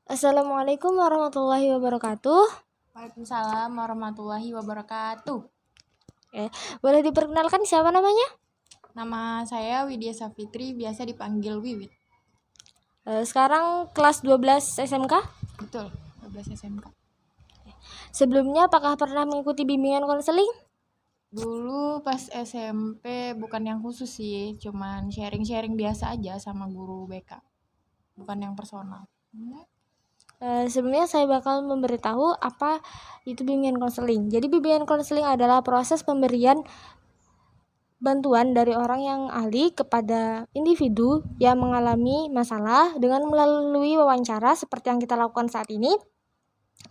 Assalamualaikum warahmatullahi wabarakatuh. Waalaikumsalam warahmatullahi wabarakatuh. Boleh diperkenalkan siapa namanya? Nama saya Widya Safitri, biasa dipanggil Wiwit. Sekarang kelas 12 SMK. Betul, 12 SMK. Sebelumnya apakah pernah mengikuti bimbingan konseling? Dulu pas SMP bukan yang khusus sih, cuman sharing-sharing biasa aja sama guru BK. Bukan yang personal. Sebelumnya saya bakal memberitahu apa itu bimbingan konseling. Jadi bimbingan konseling adalah proses pemberian bantuan dari orang yang ahli kepada individu yang mengalami masalah dengan melalui wawancara seperti yang kita lakukan saat ini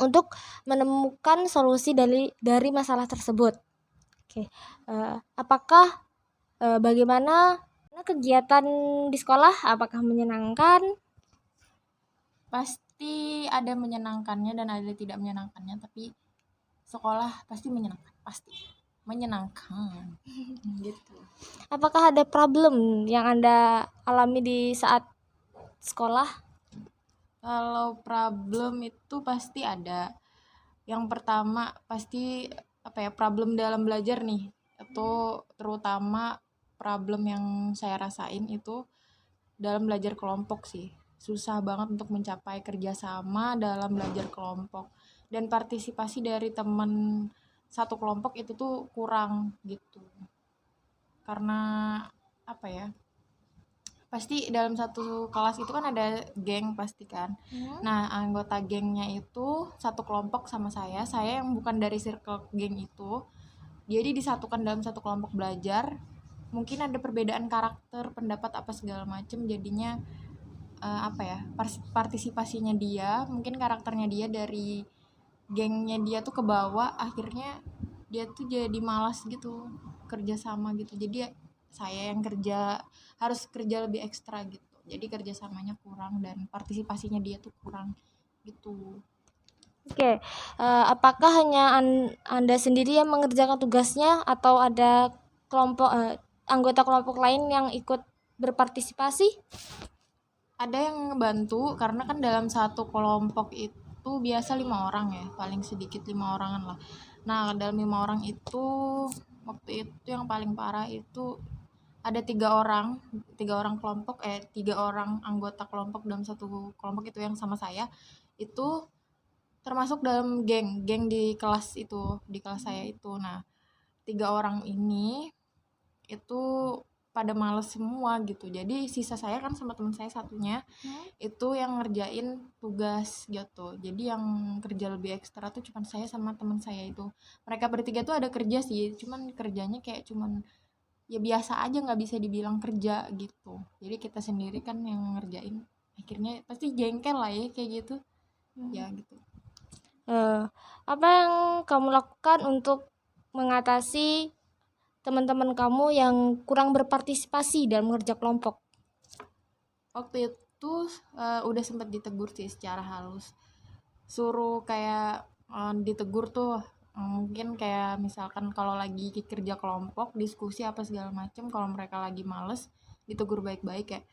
untuk menemukan solusi dari masalah tersebut. Apakah bagaimana kegiatan di sekolah? Apakah menyenangkan? Pasti ada menyenangkannya dan ada tidak menyenangkannya, tapi sekolah pasti menyenangkan, pasti menyenangkan. Gitu. Apakah ada problem yang Anda alami di saat sekolah? Kalau problem itu pasti ada. Yang pertama pasti problem dalam belajar nih. Itu terutama problem yang saya rasain itu dalam belajar kelompok sih. Susah banget untuk mencapai kerjasama dalam belajar kelompok. Dan partisipasi dari teman satu kelompok itu tuh kurang gitu. Karena pasti dalam satu kelas itu kan ada geng pasti kan. Nah, anggota gengnya itu satu kelompok sama saya yang bukan dari circle geng itu, jadi disatukan dalam satu kelompok belajar. Mungkin ada perbedaan karakter, pendapat apa segala macem, jadinya partisipasinya dia, mungkin karakternya dia dari gengnya dia tuh ke bawah, akhirnya dia tuh jadi malas gitu kerja sama gitu. Jadi saya yang harus kerja lebih ekstra gitu, jadi kerjasamanya kurang dan partisipasinya dia tuh kurang gitu. Apakah hanya Anda sendiri yang mengerjakan tugasnya atau ada anggota kelompok lain yang ikut berpartisipasi? Ada yang ngebantu karena kan dalam satu kelompok itu biasa 5 orang ya, paling sedikit 5 orangan lah. Nah, dalam 5 orang itu waktu itu yang paling parah itu ada 3 orang kelompok, 3 orang anggota kelompok dalam satu kelompok itu yang sama saya itu termasuk dalam geng di kelas itu, di kelas saya itu. Nah, 3 orang ini itu pada males semua gitu, jadi sisa saya kan sama teman saya satunya itu yang ngerjain tugas gitu. Jadi yang kerja lebih ekstra tuh cuman saya sama teman saya itu. Mereka bertiga tuh ada kerja sih, cuman kerjanya kayak cuman ya biasa aja, nggak bisa dibilang kerja gitu. Jadi kita sendiri kan yang ngerjain, akhirnya pasti jengkel lah ya kayak gitu. Ya gitu. Apa yang kamu lakukan untuk mengatasi teman-teman kamu yang kurang berpartisipasi dalam kerja kelompok? Waktu itu udah sempat ditegur sih secara halus, suruh kayak ditegur tuh, mungkin kayak misalkan kalau lagi kerja kelompok diskusi apa segala macem, kalau mereka lagi males ditegur baik-baik kayak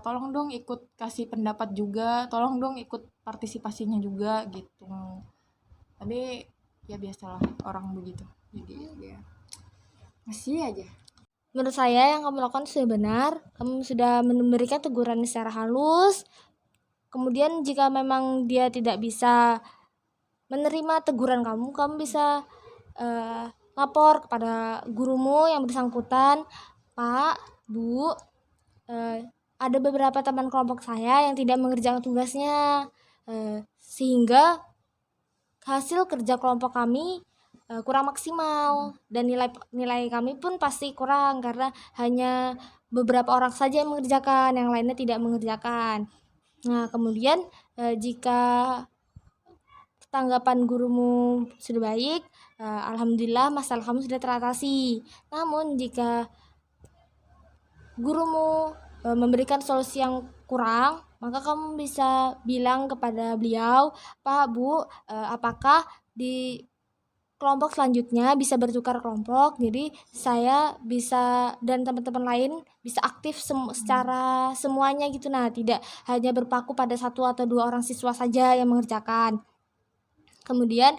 tolong dong ikut kasih pendapat juga, tolong dong ikut partisipasinya juga gitu. Tapi ya biasalah orang begitu, jadi ya masih aja. Menurut saya yang kamu lakukan sudah benar. Kamu sudah memberikan teguran secara halus. Kemudian jika memang dia tidak bisa menerima teguran kamu, kamu bisa lapor kepada gurumu yang bersangkutan. Pak, Bu, ada beberapa teman kelompok saya yang tidak mengerjakan tugasnya, sehingga hasil kerja kelompok kami kurang maksimal dan nilai kami pun pasti kurang karena hanya beberapa orang saja yang mengerjakan, yang lainnya tidak mengerjakan. Nah, kemudian jika tanggapan gurumu sudah baik, alhamdulillah masalah kamu sudah teratasi. Namun jika gurumu memberikan solusi yang kurang, maka kamu bisa bilang kepada beliau, Pak, Bu, apakah di kelompok selanjutnya bisa bertukar kelompok, jadi saya bisa dan teman-teman lain bisa aktif secara semuanya gitu. Nah, tidak hanya berpaku pada 1 atau 2 orang siswa saja yang mengerjakan. Kemudian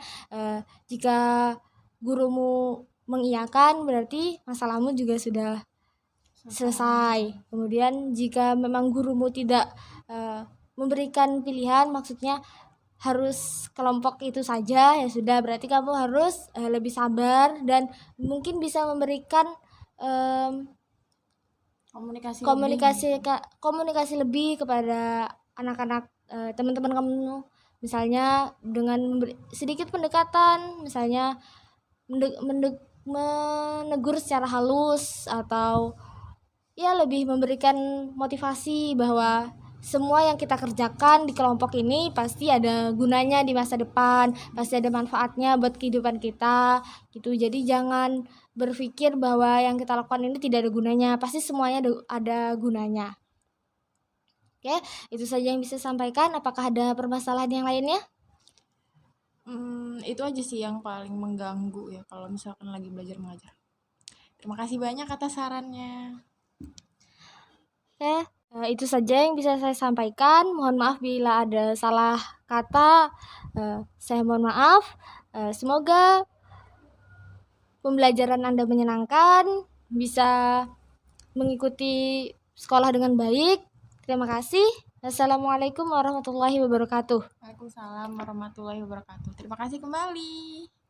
jika gurumu mengiyakan, berarti masalahmu juga sudah selesai. Kemudian jika memang gurumu tidak memberikan pilihan, maksudnya harus kelompok itu saja, ya sudah, berarti kamu harus lebih sabar dan mungkin bisa memberikan komunikasi lebih kepada anak-anak, teman-teman kamu, misalnya dengan sedikit pendekatan, misalnya menegur secara halus, atau ya lebih memberikan motivasi bahwa semua yang kita kerjakan di kelompok ini pasti ada gunanya di masa depan, pasti ada manfaatnya buat kehidupan kita gitu. Jadi jangan berpikir bahwa yang kita lakukan ini tidak ada gunanya, pasti semuanya ada gunanya. Oke, itu saja yang bisa saya sampaikan. Apakah ada permasalahan yang lainnya? Itu aja sih yang paling mengganggu ya kalau misalkan lagi belajar mengajar. Terima kasih banyak atas sarannya. Oke, itu saja yang bisa saya sampaikan. Mohon maaf bila ada salah kata. Saya mohon maaf. Semoga pembelajaran Anda menyenangkan, bisa mengikuti sekolah dengan baik. Terima kasih. Assalamualaikum warahmatullahi wabarakatuh. Waalaikumsalam warahmatullahi wabarakatuh. Terima kasih kembali.